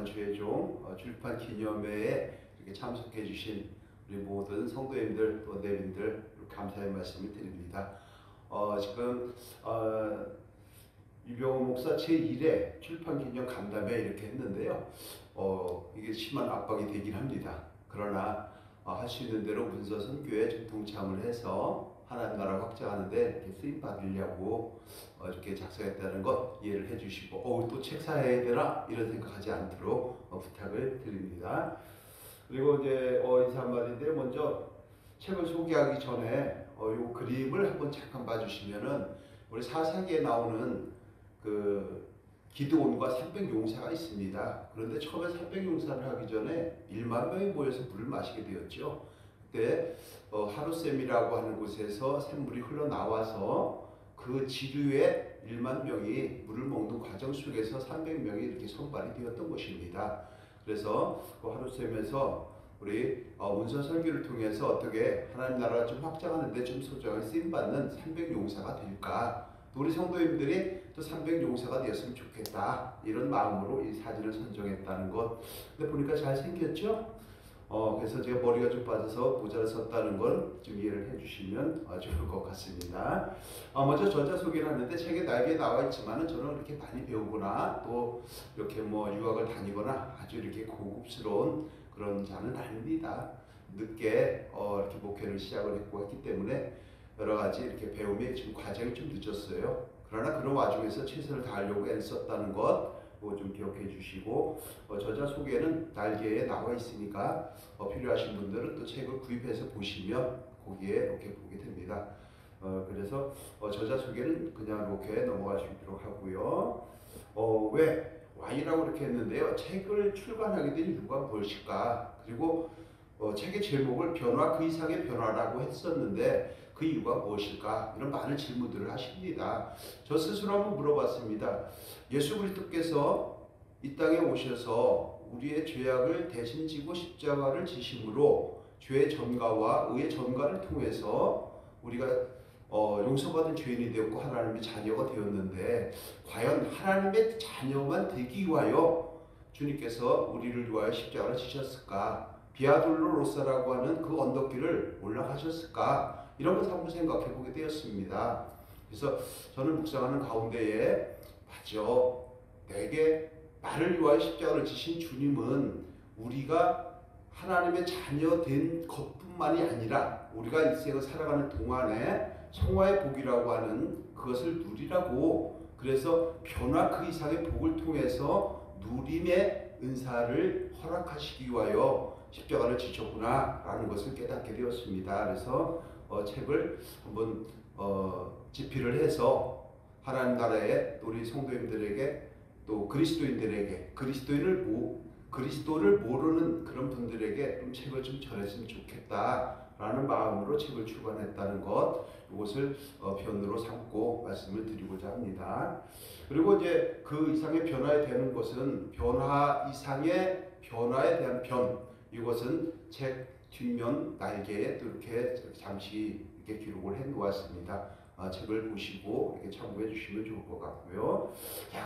거룩한 최종 출판 기념회에 이렇게 참석해 주신 우리 모든 성도님들 또 내빈들 감사의 말씀을 드립니다. 지금 유병호 목사 제1회 출판 기념 간담회 이렇게 했는데요. 이게 심한 압박이 되긴 합니다. 그러나 할 수 있는 대로 문서 선교에 좀 동참을 해서 하나님 나라 확장하는데 이렇게 쓰임 받으려고 이렇게 작성했다는 것 이해를 해주시고, 또 책 사야 되나 이런 생각하지 않도록 부탁을 드립니다. 그리고 이제 인사 한마디인데, 먼저 책을 소개하기 전에 요 그림을 한번 잠깐 봐주시면은 우리 사사기에 나오는 그 기드온과 300용사가 있습니다. 그런데 처음에 300용사를 하기 전에 1만 명이 모여서 물을 마시게 되었죠. 그때 하루샘이라고 하는 곳에서 샘물이 흘러나와서 그 지류에 1만 명이 물을 먹는 과정 속에서 300명이 이렇게 선발이 되었던 것입니다. 그래서 그 하루샘에서 우리 문서 설교를 통해서 어떻게 하나님 나라가 좀 확장하는데 좀 소중하게 쓰임받는 300용사가 될까, 또 우리 성도님들이 또 300용사가 되었으면 좋겠다, 이런 마음으로 이 사진을 선정했다는 것. 근데 보니까 잘 생겼죠? 그래서 제가 머리가 좀 빠져서 모자를 썼다는 걸 좀 이해를 해주시면 좋을 것 같습니다. 먼저 저자 소개를 하는데, 책에 날개에 나와 있지만은 저는 그렇게 많이 배우거나 또 이렇게 유학을 다니거나 아주 이렇게 고급스러운 그런 자는 아닙니다. 늦게 이렇게 목회를 시작을 했기 때문에 여러 가지 이렇게 배움의 지금 과정이 좀 늦었어요. 그러나 그런 와중에서 최선을 다하려고 애를 썼다는 것 좀 기억해 주시고, 저자 소개는 날개에 나와 있으니까 필요하신 분들은 또 책을 구입해서 보시면 거기에 이렇게 보게 됩니다. 그래서 저자 소개는 그냥 이렇게 넘어갈 수 있도록 하고요. 왜 Y라고 이렇게 했는데요. 책을 출간하게 된 이유가 무엇일까? 그리고 책의 제목을 변화 그 이상의 변화라고 했었는데 그 이유가 무엇일까? 이런 많은 질문들을 하십니다. 저 스스로 한번 물어봤습니다. 예수 그리스도께서 이 땅에 오셔서 우리의 죄악을 대신 지고 십자가를 지심으로 죄의 전가와 의의 전가를 통해서 우리가 용서받은 죄인이 되었고 하나님의 자녀가 되었는데, 과연 하나님의 자녀만 되기 위하여 주님께서 우리를 위하여 십자가를 지셨을까? 비아돌로로사라고 하는 그 언덕길을 올라가셨을까? 이런 것을 한번 생각해 보게 되었습니다. 그래서 저는 묵상하는 가운데에, 맞아, 내게 나를 위하여 십자가를 지신 주님은 우리가 하나님의 자녀 된 것뿐만이 아니라 우리가 인생을 살아가는 동안에 성화의 복이라고 하는 그것을 누리라고, 그래서 변화 그 이상의 복을 통해서 누림의 은사를 허락하시기 위하여 십자가를 지셨구나 라는 것을 깨닫게 되었습니다. 그래서 책을 한번 집필을 해서 하나님 나라의 우리 성도님들에게 또 그리스도인들에게 그리스도를 모르는 그런 분들에게 좀 책을 좀 전했으면 좋겠다라는 마음으로 책을 출간했다는 것, 이것을 변으로 삼고 말씀을 드리고자 합니다. 그리고 이제 그 이상의 변화에 대한 것은 변화 이상의 변화에 대한 변, 이것은 책 뒷면 날개에 또 이렇게 잠시 이렇게 기록을 해 놓았습니다. 책을 보시고 이렇게 참고해 주시면 좋을 것 같고요.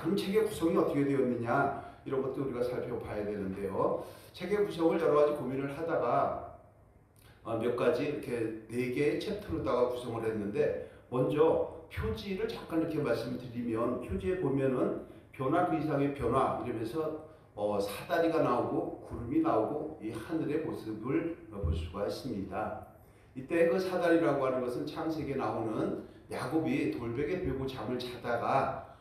그럼 책의 구성이 어떻게 되었느냐, 이런 것도 우리가 살펴봐야 되는데요. 책의 구성을 여러 가지 고민을 하다가 몇 가지 이렇게 4개의 챕터로다가 구성을 했는데, 먼저 표지를 잠깐 이렇게 말씀을 드리면, 표지에 보면은 변화 그 이상의 변화 이러면서 사다리가 나오고 구름이 나오고 이 하늘의 모습을 볼 수가 있습니다. 이때 그 사다리라고 하는 것은 창세기에 나오는 야곱이 돌베개 베고 잠을 자다가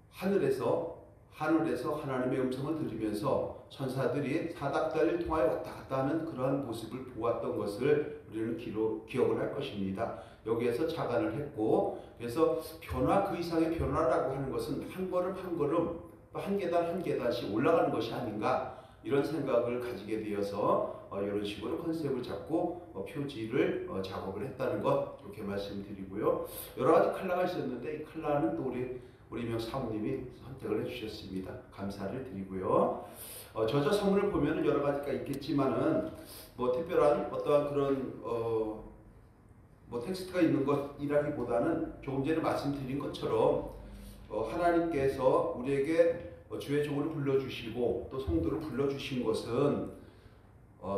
하늘에서 하나님의 음성을 들으면서 천사들이 사닥다리를 통하여 왔다 갔다 하는 그러한 모습을 보았던 것을 우리는 기억을 할 것입니다. 여기에서 착안을 했고, 그래서 변화 그 이상의 변화라고 하는 것은 한 걸음 한 걸음 한 계단 한 계단씩 올라가는 것이 아닌가, 이런 생각을 가지게 되어서 이런 식으로 컨셉을 잡고 표지를 작업을 했다는 것, 이렇게 말씀드리고요. 여러 가지 컬러가 있었는데 이 컬러는 또 우리 명 사모님이 선택을 해주셨습니다. 감사를 드리고요. 저자 서문을 보면은 여러 가지가 있겠지만은 특별한 어떠한 그런 텍스트가 있는 것이라기보다는 조금 전에 말씀드린 것처럼 하나님께서 우리에게 주의 종을 불러주시고 또 성도를 불러주신 것은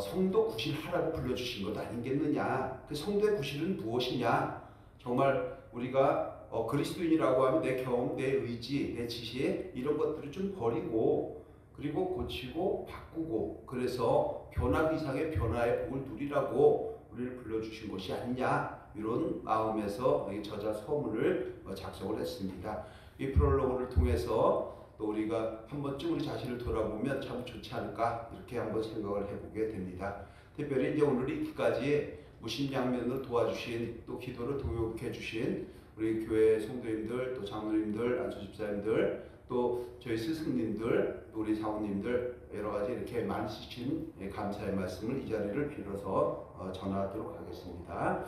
성도 구실하라고 불러주신 것 아니겠느냐. 그 성도의 구실은 무엇이냐. 정말 우리가 그리스도인이라고 하면 내 경험, 내 의지, 내 지혜 이런 것들을 좀 버리고 그리고 고치고 바꾸고 그래서 변화 이상의 변화의 복을 누리라고 우리를 불러주신 것이 아니냐. 이런 마음에서 저자 서문을 작성을 했습니다. 이 프롤로그를 통해서 또 우리가 한 번쯤 우리 자신을 돌아보면 참 좋지 않을까 이렇게 한번 생각을 해보게 됩니다. 특별히 이제 오늘 이기까지 무심양면으로 도와주신 또 기도를 동역해 주신 우리 교회 성도님들 또 장로님들 안수집사님들 또 저희 스승님들 또 우리 사모님들 여러 가지 이렇게 많으신 감사의 말씀을 이 자리를 빌어서 전하도록 하겠습니다.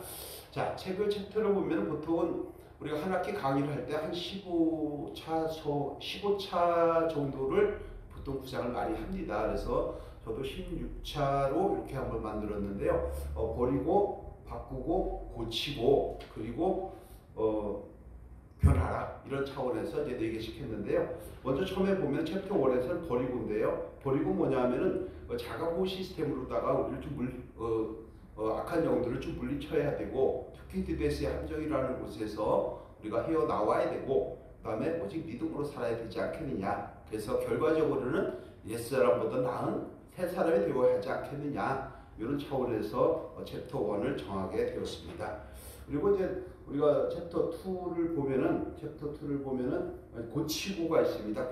자, 책을 챕터로 보면 보통은 우리가 한 학기 강의를 할 때 한 15차 정도를 보통 구상을 많이 합니다. 그래서 저도 16차로 이렇게 한번 만들었는데요. 버리고 바꾸고 고치고 그리고 변하라 이런 차원에서 이제 4개씩 했는데요. 먼저 처음에 보면 챕터 1에서는 버리고인데요. 버리고 뭐냐면은 자가보호 시스템으로다가 우리를 좀 악한 영들을 좀 물리쳐야 되고 특히 디데스의 함정이라는 곳에서 우리가 헤어나와야 되고 그 다음에 오직 믿음으로 살아야 되지 않겠느냐. 그래서 결과적으로는 옛사람보다 나은 새 사람이 되어야 하지 않겠느냐. 이런 차원에서 챕터 1을 정하게 되었습니다. 그리고 이제 우리가 챕터 2를 보면은 고치고가 있습니다.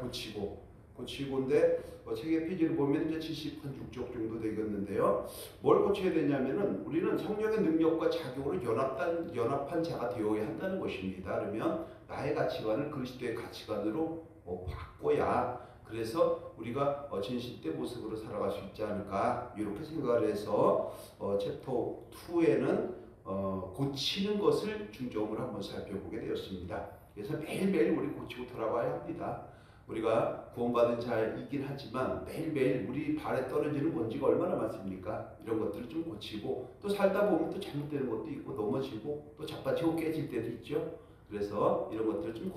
고치고인데 책의 페이지를 보면 이제 76쪽 정도 되겠는데요. 뭘 고쳐야 되냐면은 우리는 성령의 능력과 작용으로 연합한 자가 되어야 한다는 것입니다. 그러면 나의 가치관을 그리스도의 가치관으로 바꿔야 그래서 우리가 진실된 모습으로 살아갈 수 있지 않을까 이렇게 생각을 해서 챕터 2에는 고치는 것을 중점으로 한번 살펴보게 되었습니다. 그래서 매일매일 우리 고치고 돌아가야 합니다. 우리가 구원받은 자이긴 하지만 매일매일 우리 발에 떨어지는 먼지가 얼마나 많습니까? 이런 것들을 좀 고치고 또 살다 보면 또 잘못되는 것도 있고 넘어지고 또 자빠지고 깨질 때도 있죠. 그래서 이런 것들을 좀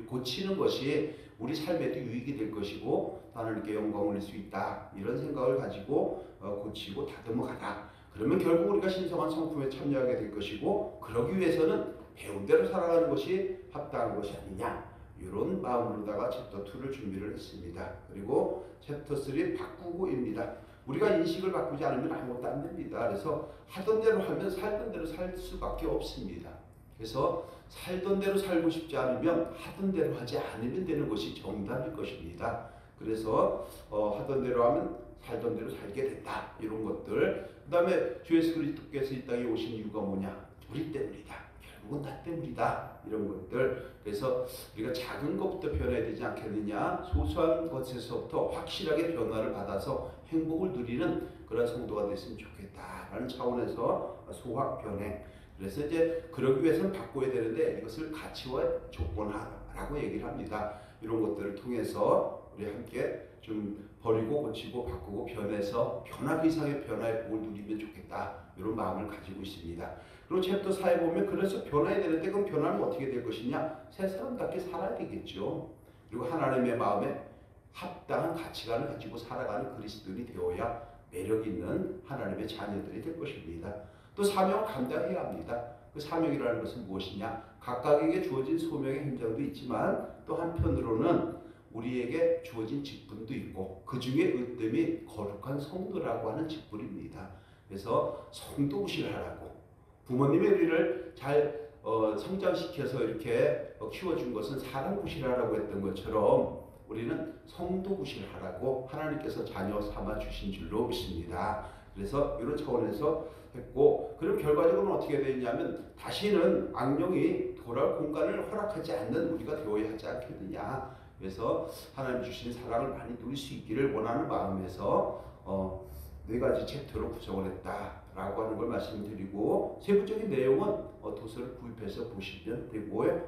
고치는 것이 우리 삶에도 유익이 될 것이고 하나님께 영광을 올릴 수 있다. 이런 생각을 가지고 고치고 다듬어 가라. 그러면 결국 우리가 신성한 성품에 참여하게 될 것이고 그러기 위해서는 배운 대로 살아가는 것이 합당한 것이 아니냐. 이런 마음으로다가 챕터 2를 준비를 했습니다. 그리고 챕터 3 바꾸고입니다. 우리가 인식을 바꾸지 않으면 아무것도 안 됩니다. 그래서 하던 대로 하면 살던 대로 살 수밖에 없습니다. 그래서 살던 대로 살고 싶지 않으면 하던 대로 하지 않으면 되는 것이 정답일 것입니다. 그래서 하던 대로 하면 살던 대로 살게 된다. 이런 것들. 그 다음에 주 예수 그리스도께서 이 땅에 오신 이유가 뭐냐? 우리 때문이다. 결국은 나 때문이다. 이런 것들. 그래서 우리가 작은 것부터 변해야 되지 않겠느냐. 소소한 것에서부터 확실하게 변화를 받아서 행복을 누리는 그런 성도가 됐으면 좋겠다라는 차원에서 소확 변해. 그래서 이제 그러기 위해서는 바꿔야 되는데 이것을 가치와 조건화라고 얘기를 합니다. 이런 것들을 통해서 우리 함께 좀 버리고 고치고 바꾸고 변해서 변화 이상의 변화의 복을 누리면 좋겠다. 이런 마음을 가지고 있습니다. 그리고 챕터 4에 보면 그래서 변해야 되는데 그럼 변하면 어떻게 될 것이냐? 새 사람답게 살아야 되겠죠. 그리고 하나님의 마음에 합당한 가치관을 가지고 살아가는 그리스도인이 되어야 매력 있는 하나님의 자녀들이 될 것입니다. 또 사명을 감당해야 합니다. 그 사명이라는 것은 무엇이냐? 각각에게 주어진 소명의 현장도 있지만 또 한편으로는 우리에게 주어진 직분도 있고 그 중에 으뜸이 거룩한 성도라고 하는 직분입니다. 그래서 성도구실을 하라고 부모님이 우리를 잘 성장시켜서 이렇게 키워준 것은 사람 구실하라고 했던 것처럼 우리는 성도 구실하라고 하나님께서 자녀 삼아 주신 줄로 믿습니다. 그래서 이런 차원에서 했고 그럼 결과적으로는 어떻게 되냐면 다시는 악령이 돌아올 공간을 허락하지 않는 우리가 되어야 하지 않겠느냐. 그래서 하나님 주신 사랑을 많이 누릴 수 있기를 원하는 마음에서 4가지 챕터로 구성을 했다라고 하는 걸 말씀드리고 세부적인 내용은 도서를 구입해서 보시면 되고요.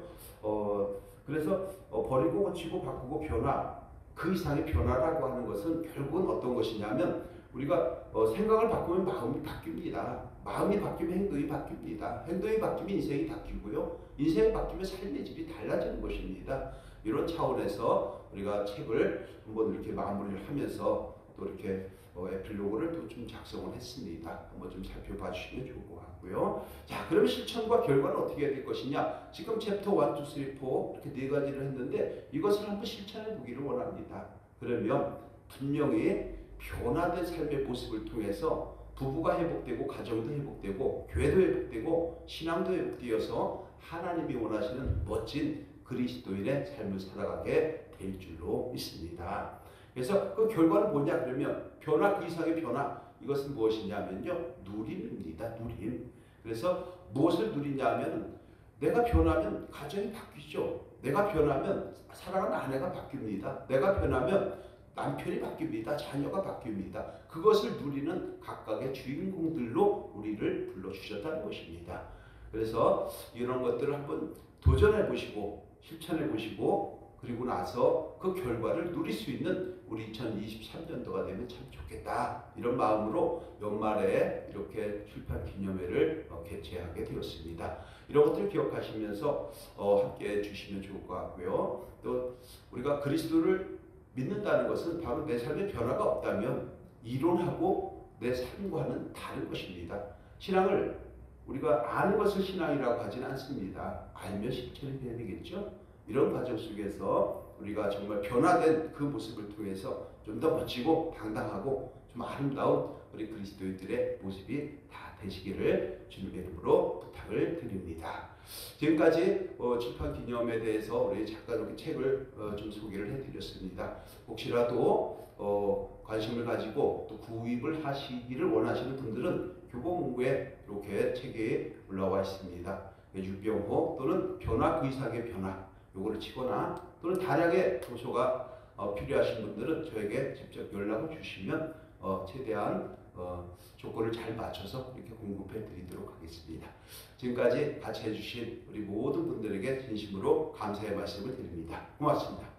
그래서 버리고 고치고 바꾸고 변화 그 이상의 변화라고 하는 것은 결국은 어떤 것이냐면 우리가 생각을 바꾸면 마음이 바뀝니다. 마음이 바뀌면 행동이 바뀝니다. 행동이 바뀌면 인생이 바뀌고요. 인생이 바뀌면 삶의 질이 달라지는 것입니다. 이런 차원에서 우리가 책을 한번 이렇게 마무리를 하면서 또 이렇게 에필로그를 또 좀 작성을 했습니다. 한번 좀 살펴봐 주시면 좋을 것 같고요. 자, 그러면 실천과 결과는 어떻게 될 것이냐? 지금 챕터 1, 2, 3, 4 이렇게 네 가지를 했는데 이것을 한번 실천해 보기를 원합니다. 그러면 분명히 변화된 삶의 모습을 통해서 부부가 회복되고 가정도 회복되고 교회도 회복되고 신앙도 회복되어서 하나님이 원하시는 멋진 그리스도인의 삶을 살아가게 될 줄로 믿습니다. 그래서 그 결과는 뭐냐 그러면 변화 그 이상의 변화 이것은 무엇이냐면요 누림입니다. 누림. 그래서 무엇을 누리냐면 내가 변하면 가정이 바뀌죠. 내가 변하면 사랑하는 아내가 바뀝니다. 내가 변하면 남편이 바뀝니다. 자녀가 바뀝니다. 그것을 누리는 각각의 주인공들로 우리를 불러주셨다는 것입니다. 그래서 이런 것들을 한번 도전해 보시고 실천해 보시고 그리고 나서 그 결과를 누릴 수 있는 우리 2023년도가 되면 참 좋겠다. 이런 마음으로 연말에 이렇게 출판 기념회를 개최하게 되었습니다. 이런 것들을 기억하시면서 함께 해주시면 좋을 것 같고요. 또 우리가 그리스도를 믿는다는 것은 바로 내 삶에 변화가 없다면 이론하고 내 삶과는 다른 것입니다. 신앙을 우리가 아는 것을 신앙이라고 하지는 않습니다. 알면 실천이 돼야 되겠죠. 이런 과정 속에서 우리가 정말 변화된 그 모습을 통해서 좀 더 멋지고 당당하고 좀 아름다운 우리 그리스도인들의 모습이 다 되시기를 주님의 이름으로 부탁을 드립니다. 지금까지 출판 기념에 대해서 우리 작가님의 책을 좀 소개를 해드렸습니다. 혹시라도 관심을 가지고 또 구입을 하시기를 원하시는 분들은 교보문고에 이렇게 책이 올라와 있습니다. 유병호 또는 변화 그 이상의 변화 요거를 치거나 또는 단약의 도서가 필요하신 분들은 저에게 직접 연락을 주시면 최대한 조건을 잘 맞춰서 이렇게 공급해 드리도록 하겠습니다. 지금까지 같이 해주신 우리 모든 분들에게 진심으로 감사의 말씀을 드립니다. 고맙습니다.